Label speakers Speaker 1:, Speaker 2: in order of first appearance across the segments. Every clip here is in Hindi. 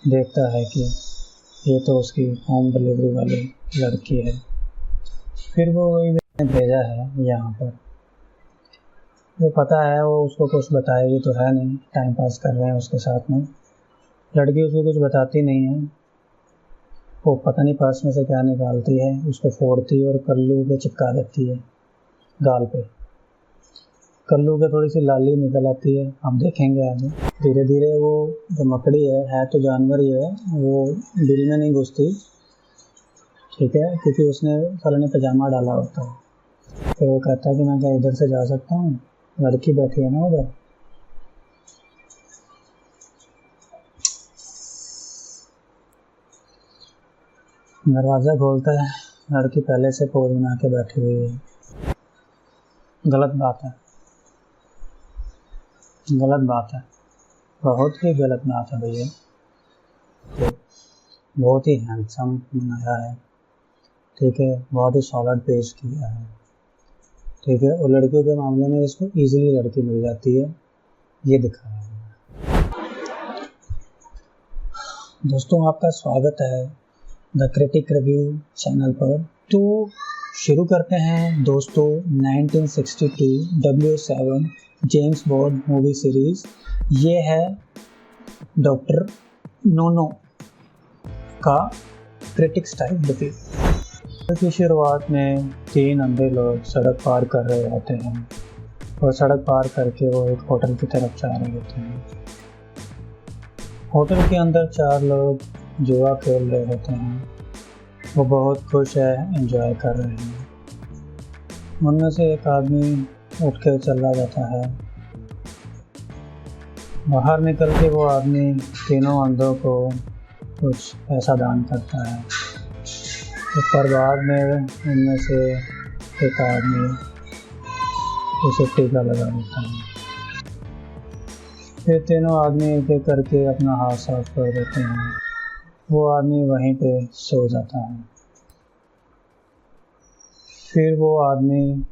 Speaker 1: देखता है कि ये तो उसकी होम डिलीवरी वाली लड़की है। फिर वो वही भेजा है यहाँ पर। वो पता है वो उसको कुछ बताएगी तो है नहीं, टाइम पास कर रहे हैं उसके साथ में। लड़की उसको कुछ बताती नहीं है। वो पता नहीं पर्स में से क्या निकालती है, उसको फोड़ती है और कल्लू पे चिपका देती है गाल पे। कल्लू पे थोड़ी सी लाली निकल आती है, हम देखेंगे आगे। धीरे धीरे वो जो मकड़ी है तो जानवर ही है, वो बिल में नहीं घुसती, ठीक है, क्योंकि उसने साले ने पजामा डाला होता है। फिर वो कहता है कि मैं क्या इधर से जा सकता हूँ, लड़की बैठी है ना उधर। दरवाज़ा खोलता है, लड़की पहले से पोज बना के बैठी हुई है। गलत बात है, गलत बात है, बहुत ही गलत बात है भैया। तो बहुत ही हैंडसम बनाया है, ठीक है, बहुत ही सॉलिड पेश किया है, ठीक है। और लड़कियों के मामले में इसको इजीली लड़की मिल जाती है, ये दिखाया है। दोस्तों आपका स्वागत है द क्रिटिक रिव्यू चैनल पर। तो शुरू करते हैं दोस्तों 1962 W7 James bond movie series. ये है डॉक्टर नोनो का क्रिटिक स्टाइल रिव्यू। की शुरुआत में 3 अंधे लोग सड़क पार कर रहे होते हैं और सड़क पार करके वो एक होटल की तरफ जा रहे होते हैं। होटल के अंदर 4 लोग जुआ खेल रहे होते हैं। वो बहुत खुश है, एंजॉय कर रहे हैं। उनमें से एक आदमी उठ के चला जाता है। बाहर निकल के वो आदमी तीनों अंधों को कुछ पैसा दान करता है। पर बाद में उनमें से एक आदमी उसे टीका लगा देता है। फिर तीनों आदमी एक एक करके अपना हाथ साफ कर देते हैं। वो आदमी वहीं पे सो जाता है। फिर वो आदमी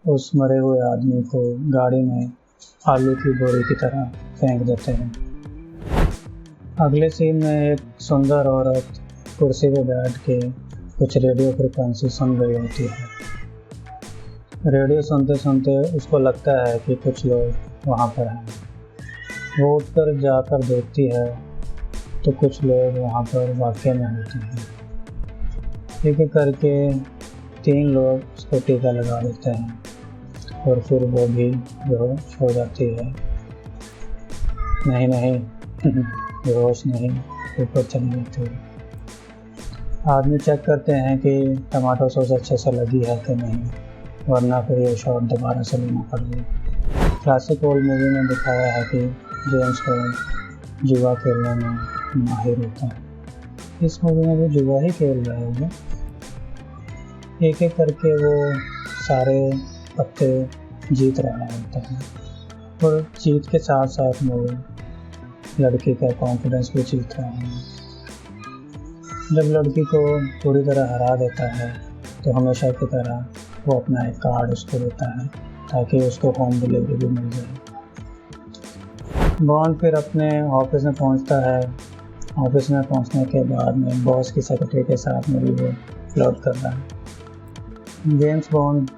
Speaker 1: उस मरे हुए आदमी को गाड़ी में आलू की बोरी की तरह फेंक देते हैं। अगले सीन में एक सुंदर औरत कुर्सी पे बैठ के कुछ रेडियो फ्रिक्वेंसी सुन रही होती है। रेडियो सुनते सुनते उसको लगता है कि कुछ लोग वहाँ पर हैं। वो उठकर जाकर देखती है तो कुछ लोग वहाँ पर वाक़ई में होते हैं। एक एक करके 3 लोग उसको टीका लगा देते हैं और फिर वो भी बेहोश हो जाती है। नहीं बेहोश नहीं, ऊपर चली जाती है। आदमी चेक करते हैं कि टमाटो सॉस अच्छे से लगी है कि नहीं, वरना फिर ये शॉट दोबारा से लेना पड़ेगा। क्लासिक ओल्ड मूवी में दिखाया है कि जेम्स बॉन्ड जुआ खेलने में माहिर होता है। इस मूवी में वो जुआ ही खेल रहे होंगे। एक एक करके वो सारे पत्ते जीत रहा होता है और जीत के साथ साथ वो लड़की का कॉन्फिडेंस भी जीत रहा है। जब लड़की को पूरी तरह हरा देता है तो हमेशा की तरह वो अपना एक कार्ड उसको देता है ताकि उसको होम डिलीवरी भी मिल जाए। बॉन्ड फिर अपने ऑफिस में पहुंचता है। ऑफिस में पहुंचने के बाद में बॉस की सेक्रेटरी के साथ में भी वो फ्लर्ट कर रहा है। जेम्स बॉन्ड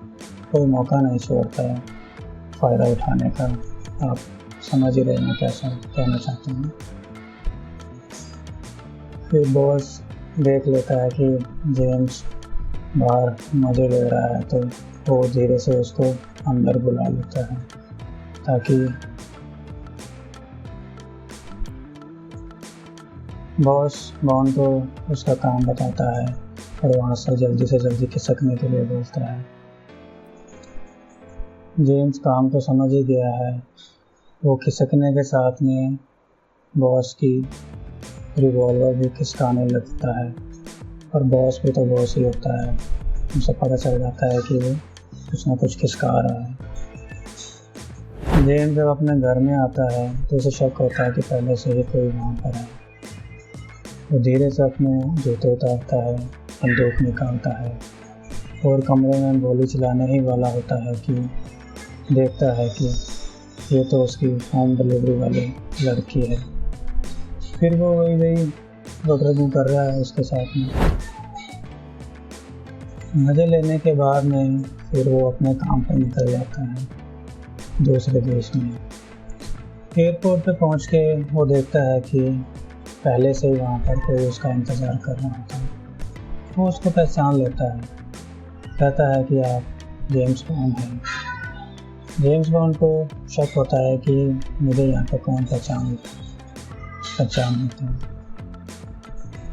Speaker 1: कोई मौका नहीं छोड़ता है फ़ायदा उठाने का। आप समझ ही रहे हैं कैसा कहना चाहते हैं। फिर बॉस देख लेता है कि जेम्स बाहर मज़े ले रहा है तो वो धीरे से उसको अंदर बुला लेता है ताकि बॉस बॉन्ड को उसका काम बताता है और वहाँ से जल्दी खिसकने के लिए बोलता है। जेम्स काम तो समझ ही गया है। वो खिसकने के साथ में बॉस की रिवॉल्वर भी खिसकाने लगता है और बॉस भी तो बॉस ही होता है, उसे पता चल जाता है कि वो कुछ ना कुछ खिसका रहा है। जेम्स जब अपने घर में आता है तो उसे शक होता है कि पहले से ही कोई वहाँ पर है। वो धीरे से अपने जूते उतारता है, बंदूक निकालता है और कमरे में गोली चलाने ही वाला होता है कि देखता है कि ये तो उसकी होम डिलीवरी वाली लड़की है। फिर वो वही रोड रैगिंग कर रहा है उसके साथ में। मज़े लेने के बाद में फिर वो अपने काम पर निकल जाता है दूसरे देश में। एयरपोर्ट पे पहुंच के वो देखता है कि पहले से ही वहाँ पर कोई उसका इंतज़ार कर रहा होता है। वो उसको पहचान लेता है, कहता है कि आप जेम्स बॉन्ड हैं। जेम्स बॉन्ड को शक होता है कि मुझे यहाँ पर कौन पहचान लेता है।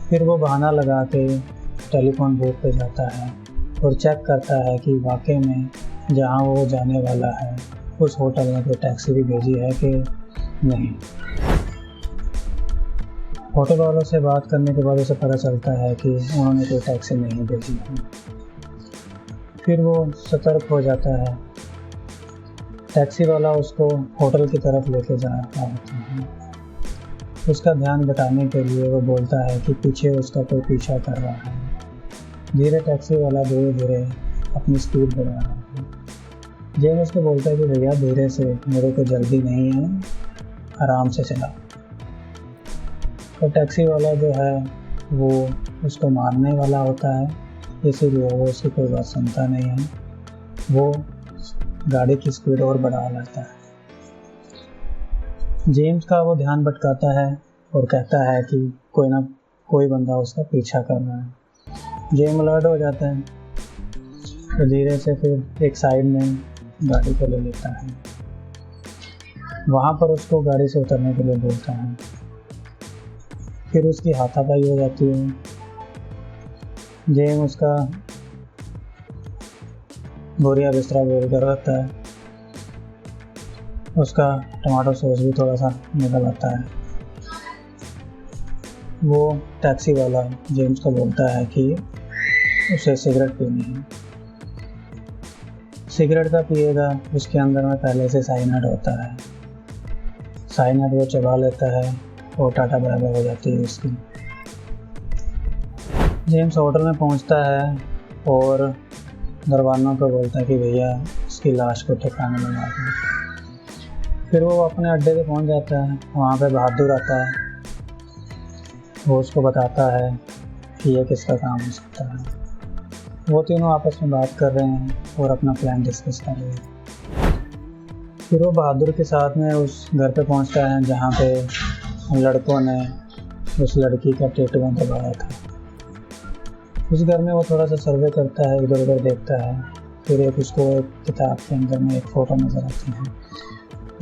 Speaker 1: फिर वो बहाना लगा के टेलीफोन बूथ पे जाता है और चेक करता है कि वाकई में जहाँ वो जाने वाला है उस होटल में कोई टैक्सी भी भेजी है कि नहीं। होटल वालों से बात करने के बाद उसे पता चलता है कि उन्होंने कोई टैक्सी नहीं भेजी है। फिर वो सतर्क हो जाता है। टैक्सी वाला उसको होटल की तरफ लेके जा रहा होता है। उसका ध्यान बटाने के लिए वो बोलता है कि पीछे उसका कोई पीछा कर रहा है। धीरे टैक्सी वाला धीरे धीरे अपनी स्पीड बढ़ा रहा है। जेम्स उसको बोलता है कि भैया धीरे से, मेरे को जल्दी नहीं है, आराम से चला। तो टैक्सी वाला जो है वो उसको मारने वाला होता है, इसीलिए वो उसकी कोई बात सुनता नहीं है। वो गाड़ी की स्पीड और बढ़ा लेता है। जेम्स का वो ध्यान भटकाता है और कहता है कि कोई बंदा उसका पीछा कर रहा है। जेम्स अलर्ट हो जाता है तो धीरे से फिर एक साइड में गाड़ी को ले लेता है। वहाँ पर उसको गाड़ी से उतरने के लिए बोलता है। फिर उसकी हाथापाई हो जाती है। जेम्स उसका बोरिया बिस्तरा बोल कर रखता है। उसका टमाटो सॉस भी थोड़ा सा निकल आता है। वो टैक्सी वाला जेम्स को बोलता है कि उसे सिगरेट पीनी है। सिगरेट का पिएगा, उसके अंदर में पहले से साइनाइड होता है। साइनाइड वो चबा लेता है और टाटा बाय बाय हो जाती है उसकी। जेम्स होटल में पहुंचता है और दरवानों को बोलता है कि भैया उसकी लाश को ठिकाने लगा दें। फिर वो अपने अड्डे पे पहुंच जाता है। वहाँ पे बहादुर आता है। वो उसको बताता है कि ये किसका काम हो सकता है। वो तीनों आपस में बात कर रहे हैं और अपना प्लान डिस्कस कर रहे हैं। फिर वो बहादुर के साथ में उस घर पे पहुंचता है जहाँ पे लड़कों ने उस लड़की का टैटू दबाया था। उस घर में वो थोड़ा सा सर्वे करता है, इधर उधर देखता है। फिर उसको एक किताब के अंदर में एक फ़ोटो नज़र आती है।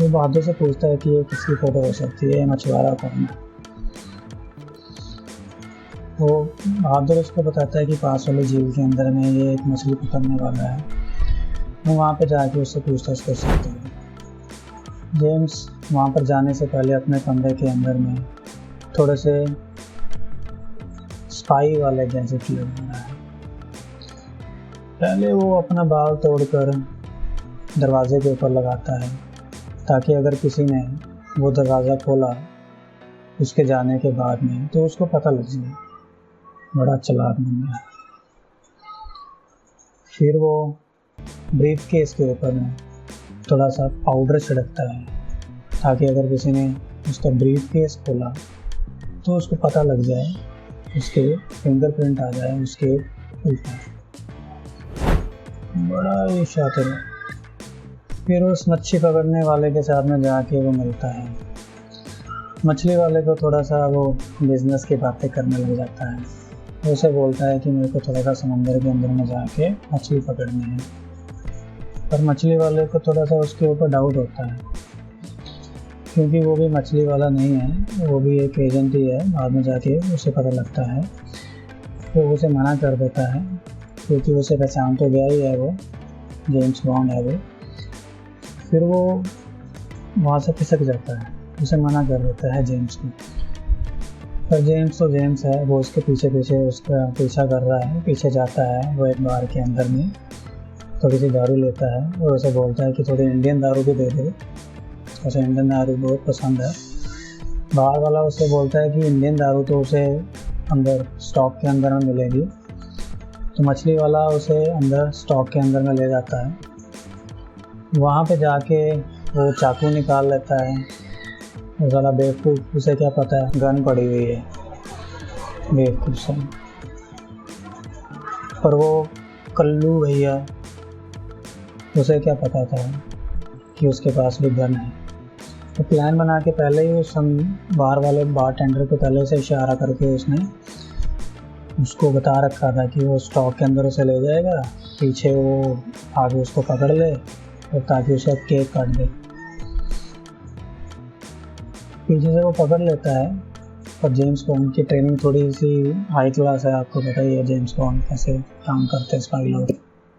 Speaker 1: वो बहादुर से पूछता है कि ये किसकी फ़ोटो हो सकती है, ये मछुआरा कौन है। वो बहादुर उसको बताता है कि पास वाली झील के अंदर में ये एक मछली पकड़ने वाला है। वो वहाँ पे जाके उससे पूछताछ कर सकते हैं। जेम्स वहाँ पर जाने से पहले अपने कमरे के अंदर में थोड़े से स्पाई वाले गैजेट किए हुआ है। पहले वो अपना बाल तोड़कर दरवाजे के ऊपर लगाता है ताकि अगर किसी ने वो दरवाज़ा खोला उसके जाने के बाद में तो उसको पता लग जाए। बड़ा चालाक बन गया। फिर वो ब्रीफ केस के ऊपर में थोड़ा सा पाउडर छिड़कता है ताकि अगर किसी ने उसका ब्रीफ केस खोला तो उसको पता लग जाए, उसके फिंगरप्रिंट आ जाए उसके ऊपर। बड़ा ही शातिर है। फिर उस मच्छी पकड़ने वाले के साथ में जाके वो मिलता है। मछली वाले को थोड़ा सा वो बिजनेस की बातें करने लग जाता है। उसे बोलता है कि मेरे को थोड़ा सा समंदर के अंदर में जाके मछली पकड़नी है। पर मछली वाले को थोड़ा सा उसके ऊपर डाउट होता है क्योंकि वो भी मछली वाला नहीं है, वो भी एक एजेंट ही है। बाद में जाके उसे पता लगता है तो उसे मना कर देता है क्योंकि उसे पहचान तो गया ही है, वो जेम्स बॉन्ड है वो। फिर वो वहाँ से खिसक जाता है, उसे मना कर देता है जेम्स को। पर जेम्स तो जेम्स है, वो उसके पीछे पीछे उसका पीछा कर रहा है। पीछे जाता है वो एक बार के अंदर में थोड़ी सी दारू लेता है और उसे बोलता है कि थोड़ी इंडियन दारू भी दे दे, उसे इंडियन दारू बहुत पसंद है। बाहर वाला उससे बोलता है कि इंडियन दारू तो उसे अंदर स्टॉक के अंदर में मिलेगी। तो मछली वाला उसे अंदर स्टॉक के अंदर में ले जाता है। वहाँ पे जाके वो चाकू निकाल लेता है। वो साला बेवकूफ़, उसे क्या पता है गन पड़ी हुई है। बेवकूफ़ सा। पर वो कल्लू भैया, उसे क्या पता था कि उसके पास भी गन है। तो प्लान बना के पहले ही उस बार वाले बारटेंडर को पहले से इशारा करके उसने उसको बता रखा था कि वो स्टॉक के अंदर उसे ले जाएगा, पीछे वो आगे उसको पकड़ ले और ताकि उसे केक काट दे। पीछे से वो पकड़ लेता है। और जेम्स बॉन्ड की ट्रेनिंग थोड़ी सी हाई क्लास है, आपको पता ही है जेम्स बॉन्ड कैसे काम करते हैं,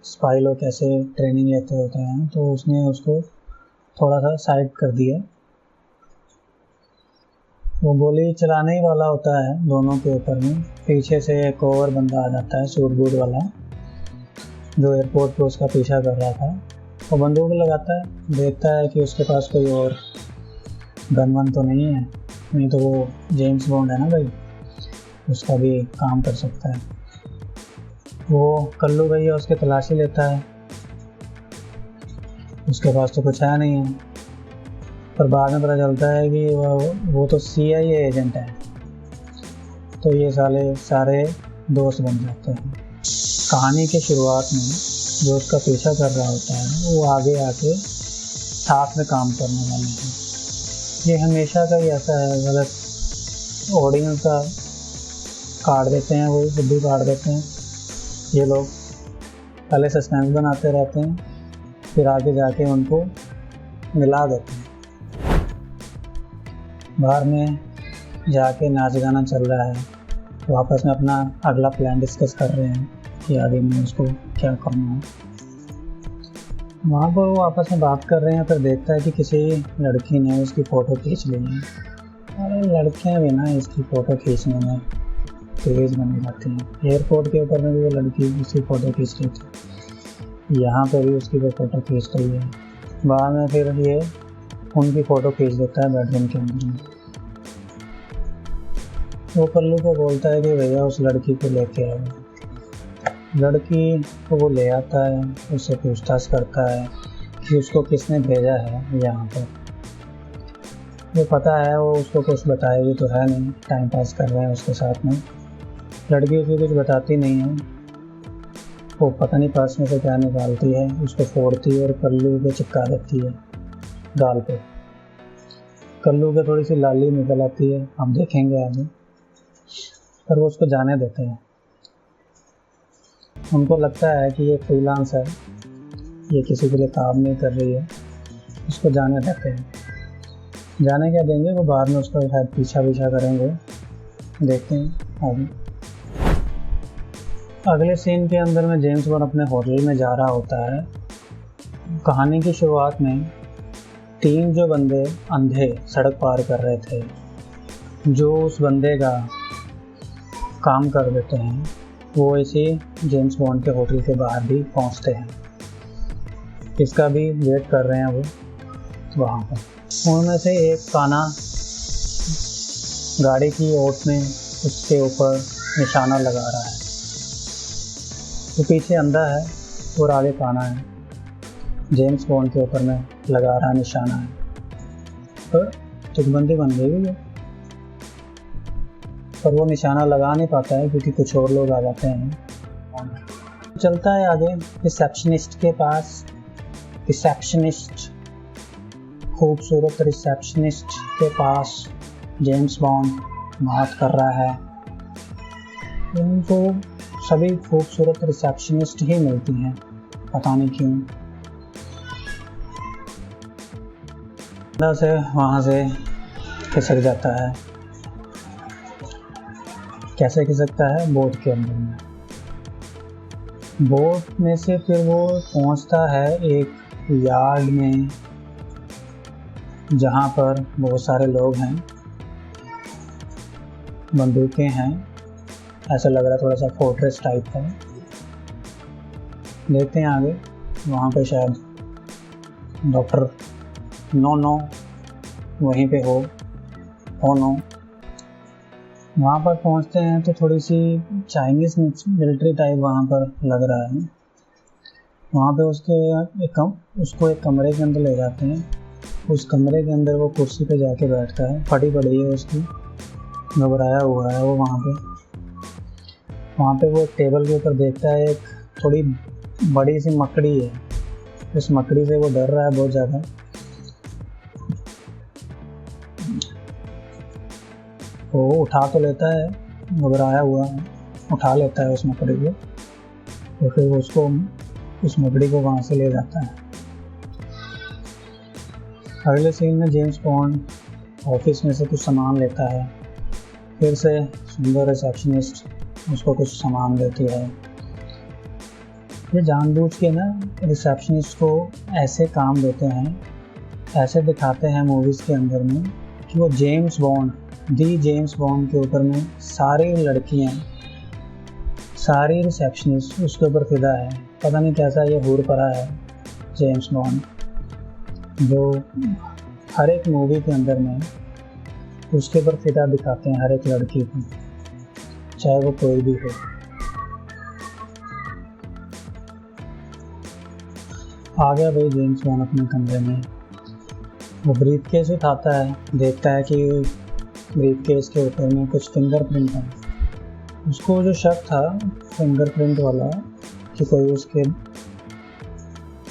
Speaker 1: स्पाई लोग कैसे ट्रेनिंग लेते होते हैं। तो उसने उसको थोड़ा सा साइड कर दिया। वो गोली चलाने ही वाला होता है दोनों के ऊपर में, पीछे से एक और बंदा आ जाता है सूट बूट वाला, जो एयरपोर्ट पे उसका पीछा कर रहा था। वो बंदूक लगाता है, देखता है कि उसके पास कोई और गन वन तो नहीं है, नहीं तो वो जेम्स बॉन्ड है ना भाई, उसका भी काम कर सकता है। वो कल्लू भैया उसकी तलाशी लेता है, उसके पास तो कुछ है नहीं है। पर बाद में पता चलता है कि वो तो CIA एजेंट है। तो ये सारे दोस्त बन जाते हैं। कहानी के शुरुआत में जो उसका पीछा कर रहा होता है वो आगे आके साथ में काम करने वाले हैं। ये हमेशा का ही ऐसा है, गलत ऑडियंस का काट देते हैं, वही बुद्धि काट देते हैं। ये लोग पहले सस्पेंस बनाते रहते हैं, फिर आगे जाके उनको मिला देते हैं। बाहर में जाके नाच गाना चल रहा है, तो आपस में अपना अगला प्लान डिस्कस कर रहे हैं कि आगे में उसको क्या करना है। वहाँ पर वो आपस में बात कर रहे हैं, फिर देखता है कि किसी लड़की ने उसकी फ़ोटो खींच ली है। अरे लड़कियाँ भी ना इसकी फ़ोटो खींचने में तेज़ बनी जाती हैं। एयरपोर्ट के ऊपर में भी वो लड़की उसकी फ़ोटो खींच रही थी, यहाँ पर भी उसकी वो फ़ोटो खींच रही है। बाद में फिर ये उनकी फ़ोटो खींच देता है बेडरूम के अंदर में। वो कल्लू को बोलता है कि भैया उस लड़की को लेके आओ। लड़की को वो ले आता है, उससे पूछताछ करता है कि उसको किसने भेजा है यहाँ पर। वो पता है वो उसको कुछ बताएगी तो है नहीं, टाइम पास कर रहे हैं उसके साथ में। लड़की उसको कुछ बताती नहीं है। वो पता नहीं पर्स में से क्या निकालती है, उसको फोड़ती है और कल्लू को चिपका देती है गाल पे। कल्लू के थोड़ी सी लाली निकल आती है, हम देखेंगे आगे। पर वो उसको जाने देते हैं। उनको लगता है कि ये फ्रीलांस है, ये किसी के लिए काम नहीं कर रही है, उसको जाने देते हैं। जाने क्या देंगे, वो बाद में उसका शायद पीछा करेंगे, देखते हैं आगे। अगले सीन के अंदर में जेम्स बॉन्ड अपने होटल में जा रहा होता है। कहानी की शुरुआत में 3 जो बंदे अंधे सड़क पार कर रहे थे, जो उस बंदे का काम कर देते हैं, वो इसी जेम्स बॉन्ड के होटल के बाहर भी पहुंचते हैं। इसका भी वेट कर रहे हैं वो वहाँ पर। उनमें से एक काना गाड़ी की ओट में उसके ऊपर निशाना लगा रहा है। वो पीछे अंधा है और आगे काना है। जेम्स बॉन्ड के ऊपर में लगा रहा निशाना है। पर तुकबंदी बन गई है, पर वो निशाना लगा नहीं पाता है क्योंकि कुछ और लोग आ जाते हैं। चलता है आगे रिसेप्शनिस्ट के पास। रिसेप्शनिस्ट, खूबसूरत रिसेप्शनिस्ट के पास जेम्स बॉन्ड बात कर रहा है। उनको सभी खूबसूरत रिसेप्शनिस्ट ही मिलती हैं, पता नहीं क्यों। से वहाँ से खिसक जाता है। कैसे खिसकता है? बोट के अंदर में। बोट में से फिर वो पहुँचता है एक यार्ड में, जहाँ पर बहुत सारे लोग हैं, बंदूकें हैं। ऐसा लग रहा है थोड़ा सा फोर्ट्रेस टाइप है। देखते हैं आगे। वहाँ पे शायद डॉक्टर नो वहीं पे हो नो। वहाँ पर पहुँचते हैं तो थोड़ी सी चाइनीज़ मिलिट्री टाइप वहाँ पर लग रहा है। वहाँ पे उसको एक कमरे के अंदर ले जाते हैं। उस कमरे के अंदर वो कुर्सी पे जाके बैठता है, फटी पड़ी है उसकी, घबराया हुआ है वो वहाँ पे। वहाँ पे वो एक टेबल के ऊपर देखता है एक थोड़ी बड़ी सी मकड़ी है। उस मकड़ी से वो डर रहा है बहुत ज़्यादा। वो उठा तो लेता है, घबराया हुआ है, उठा लेता है उस मकड़ी को, तो फिर वो उसको उस मकड़ी को वहाँ से ले जाता है। अगले सीन में जेम्स बॉन्ड ऑफिस में से कुछ सामान लेता है। फिर से सुंदर रिसेप्शनिस्ट उसको कुछ सामान देती है। ये जानबूझ के ना रिसेप्शनिस्ट को ऐसे काम देते हैं, ऐसे दिखाते हैं मूवीज़ के अंदर में कि वो जेम्स बॉन्ड के ऊपर में सारी लड़कियां, सारी रिसेप्शनिस्ट उसके ऊपर फिदा है। पता नहीं कैसा ये हूर पड़ा है जेम्स बॉन्ड, जो हर एक मूवी के अंदर में उसके ऊपर फिदा दिखाते हैं हर एक लड़की को, चाहे वो कोई भी हो। आ गया भाई जेम्स बॉन्ड अपने कमरे में। वो ब्रीफकेस उठाता है, देखता है कि ब्रीफकेस के ऊपर में कुछ फिंगरप्रिंट है। उसको जो शक था फिंगरप्रिंट वाला कि कोई उसके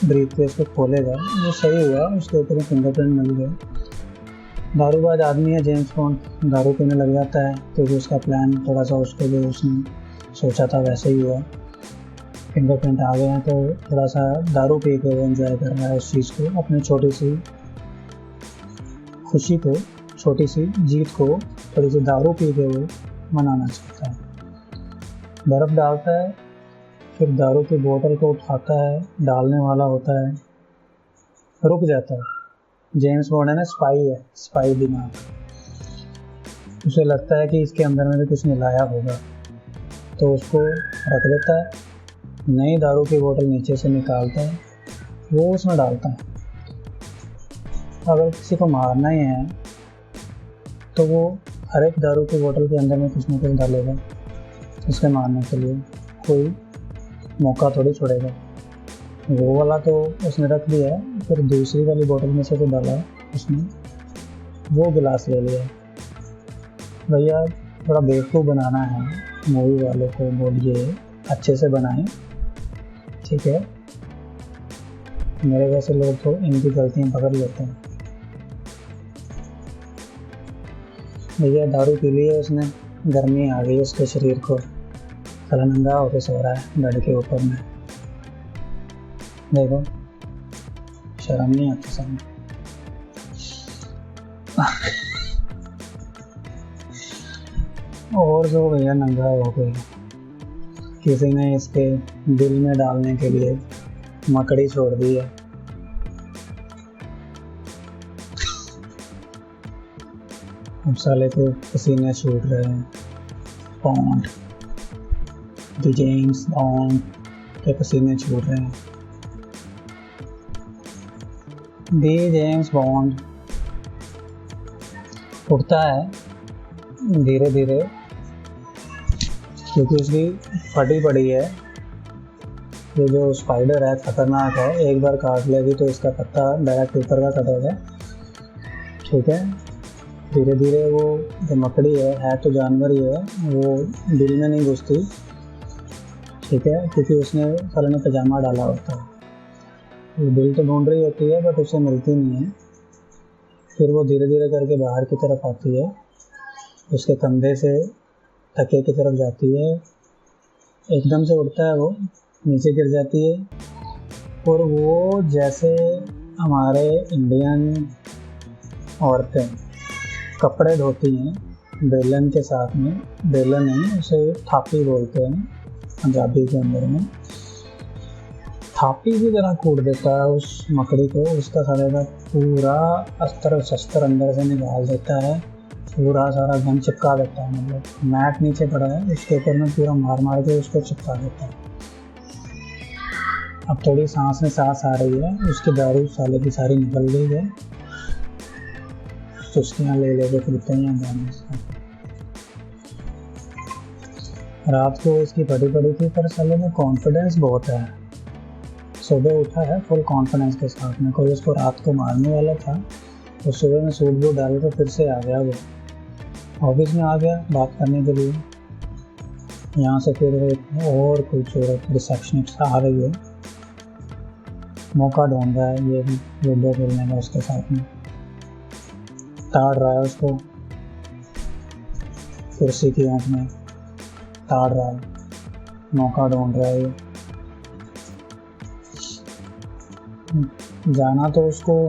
Speaker 1: ब्रीफकेस को खोलेगा, वो सही हुआ, उसके ऊपर फिंगरप्रिंट मिल गए। दारूबाज आदमी है जेम्स बॉन्ड, दारू पीने लग जाता है, क्योंकि उसका प्लान थोड़ा सा उसको जो उसने सोचा था वैसे ही हुआ। फिंगरप्रिंट आ गए हैं तो थोड़ा सा दारू पी के वो एंजॉय कर रहा है उस चीज़ को, अपनी छोटी सी खुशी को, छोटी सी जीत को थोड़ी सी दारू पी के वो मनाना चाहता है। बर्फ़ डालता है, फिर दारू की बोतल को उठाता है, डालने वाला होता है, रुक जाता है। जेम्स बॉन्ड है ना, स्पाई दिमाग, उसे लगता है कि इसके अंदर में भी कुछ मिलाया होगा, तो उसको रख देता है। नई दारू की बोतल नीचे से निकालता है, वो उसमें डालता है। अगर किसी को मारना ही है तो वो हर एक दारू की बोतल के अंदर में कुछ ना कुछ डालेगा उसके मारने के लिए, कोई मौका थोड़ी छोड़ेगा। वो वाला तो उसने रख दिया है, फिर दूसरी वाली बोतल में से तो डाला है उसने, वो गिलास ले लिया। भैया थोड़ा बेवकूफ़ बनाना है मूवी वालों को, बोलिए अच्छे से बनाएं, ठीक है। मेरे जैसे लोग तो इनकी गलतियाँ पकड़ लेते हैं। भैया दारू पी ली है उसने, गर्मी आ गई उसके शरीर को, साला नंगा होकर सो रहा है बेड के ऊपर में। देखो शर्म नहीं आती सामने। और जो भैया नंगा हो गई, किसी ने इसके दिल में डालने के लिए मकड़ी छोड़ दी है। अब साले को पसीने छूट रहे हैं। बॉन्ड, जेम्स बॉन्ड के पसीने छूट रहे हैं। जेम्स बॉन्ड उठता है धीरे धीरे, क्योंकि उसकी फटी पड़ी है। ये जो स्पाइडर है खतरनाक है, एक बार काट लेगी तो इसका पत्ता डायरेक्ट ऊपर का कटेगा, ठीक है। धीरे धीरे वो जो मकड़ी है तो जानवर ही है, वो दिल में नहीं घुसती, ठीक है, क्योंकि उसने साले ने पजामा डाला होता है। वो दिल तो ढूंढ रही होती है बट उसे मिलती नहीं है। फिर वो धीरे धीरे करके बाहर की तरफ आती है, उसके कंधे से थके की तरफ जाती है, एकदम से उठता है, वो नीचे गिर जाती है। और वो जैसे हमारे इंडियन औरतें कपड़े धोती हैं बेलन के साथ में, बेलन नहीं उसे थापी बोलते हैं पंजाबी के अंदर में, थापी की तरह कूट देता है उस मकड़ी को। उसका सारे का पूरा अस्तर शस्त्र अंदर से निकाल देता है, पूरा सारा गन चिपका देता है। मतलब मैट नीचे पड़ा है, उसके ऊपर में पूरा मार मार के उसको चिपका देता है। अब थोड़ी सांस में सांस आ रही है, उसकी दारू साले की सारी निकल गई है, चुस्कियाँ ले लेके फिरते हैं गाने से। रात को इसकी फटी पड़ी थी, पर साले में कॉन्फिडेंस बहुत है। सुबह उठा है फुल कॉन्फिडेंस के साथ में, कोई उसको रात को मारने वाला था तो सुबह में सूट बूट डाल के फिर से आ गया। वो ऑफिस में आ गया बात करने के लिए, यहाँ से फिर एक और खूबसूरत रिसेप्शनिस्ट आ रही है, मौका ढूंढ रहा है ये भी लूडो खेलने का, उसके साथ में ताड़ रहा है उसको, कुर्सी की आंख में ताड़ रहा है, मौका ढूंढ रहा है ये। जाना तो उसको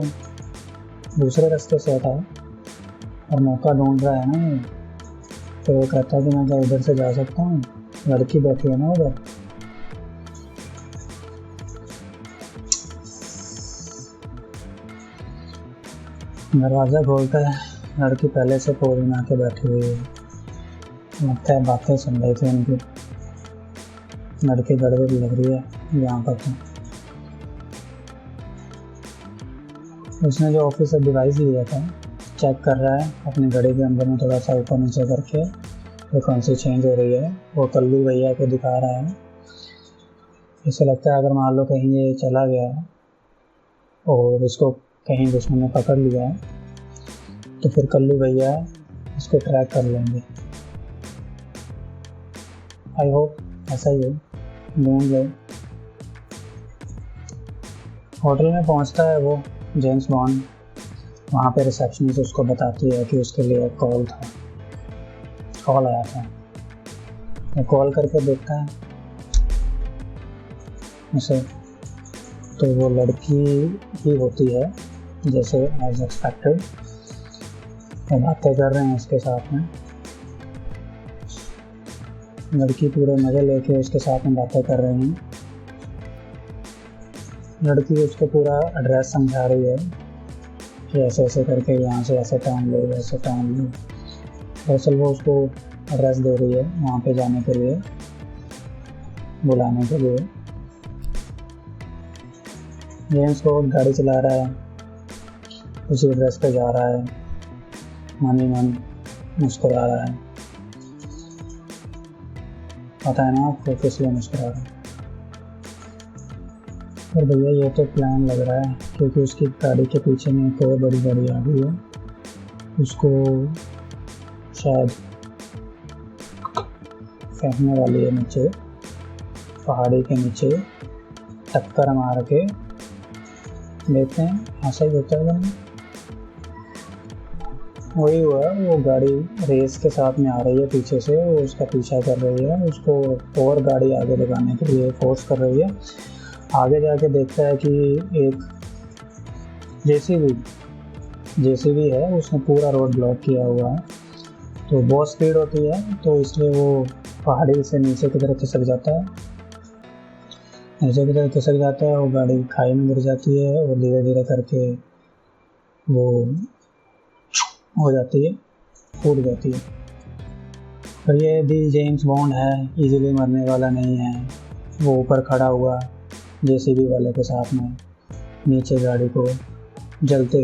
Speaker 1: दूसरे रास्ते से था और मौका ढूंढ रहा है ना ये, तो वो कहता है कि मैं क्या इधर से जा सकता हूँ, लड़की बैठी है ना उधर। दरवाज़ा खोलता है, लड़की पहले से पोज बना के बैठी हुई है, लगता है बातें सुन रही थी उनकी। लड़की गड़बड़ लग रही है यहाँ पर। तो उसने जो ऑफिसर डिवाइस लिया था चेक कर रहा है अपनी घड़ी के अंदर में, थोड़ा सा ऊपर नीचे करके फ्रिक्वेंसी चेंज हो रही है, वो कल्लू भैया को दिखा रहा है। इसे लगता है अगर मान लो कहीं ये चला गया और इसको कहीं दुश्मन ने पकड़ लिया तो फिर कल्लू भैया इसको ट्रैक कर लेंगे। आई होप ऐसा ही हो, ढूंढ ले। होटल में पहुंचता है वो जेम्स बॉन्ड, वहाँ पे रिसेप्शनिस्ट उसको बताती है कि उसके लिए कॉल आया था। वो कॉल करके देखता है उसे, तो वो लड़की ही होती है जैसे एज एक्सपेक्टेड। वो बातें कर रहे हैं उसके साथ में, लड़की पूरे मज़े लेके उसके साथ में बातें कर रही हैं। लड़की उसको पूरा एड्रेस समझा रही है कि ऐसे ऐसे करके यहाँ से ऐसे टर्न लो, ऐसे टर्न लो। दरअसल वो उसको एड्रेस दे रही है वहाँ पे जाने के लिए, बुलाने के लिए। जेम्स बॉन्ड गाड़ी चला रहा है, उसी एड्रेस पे जा रहा है, मन ही मन मुस्कुरा रहा है। पता है ना आपको किस लिए मुस्कुरा रहा है? और भैया ये तो प्लान लग रहा है, क्योंकि उसकी गाड़ी के पीछे में एक और बड़ी गाड़ी आ गई है, उसको शायद फेंकने वाली है नीचे, पहाड़ी के नीचे टक्कर मार के। देखते हैं ऐसा ही होता है। वही हुआ, वो गाड़ी रेस के साथ में आ रही है पीछे से, वो उसका पीछा कर रही है, उसको और गाड़ी आगे लगाने के लिए फोर्स कर रही है। आगे जाके देखता है कि एक जेसीबी है, उसने पूरा रोड ब्लॉक किया हुआ है। तो बहुत स्पीड होती है, तो इसलिए वो पहाड़ी से नीचे की तरफ खिसक जाता है, वो गाड़ी खाई में गिर जाती है और धीरे धीरे करके वो हो जाती है, फूट जाती है। पर ये भी जेम्स बॉन्ड है, इजीली मरने वाला नहीं है। वो ऊपर खड़ा हुआ जेसीबी वाले के साथ में नीचे गाड़ी को जलते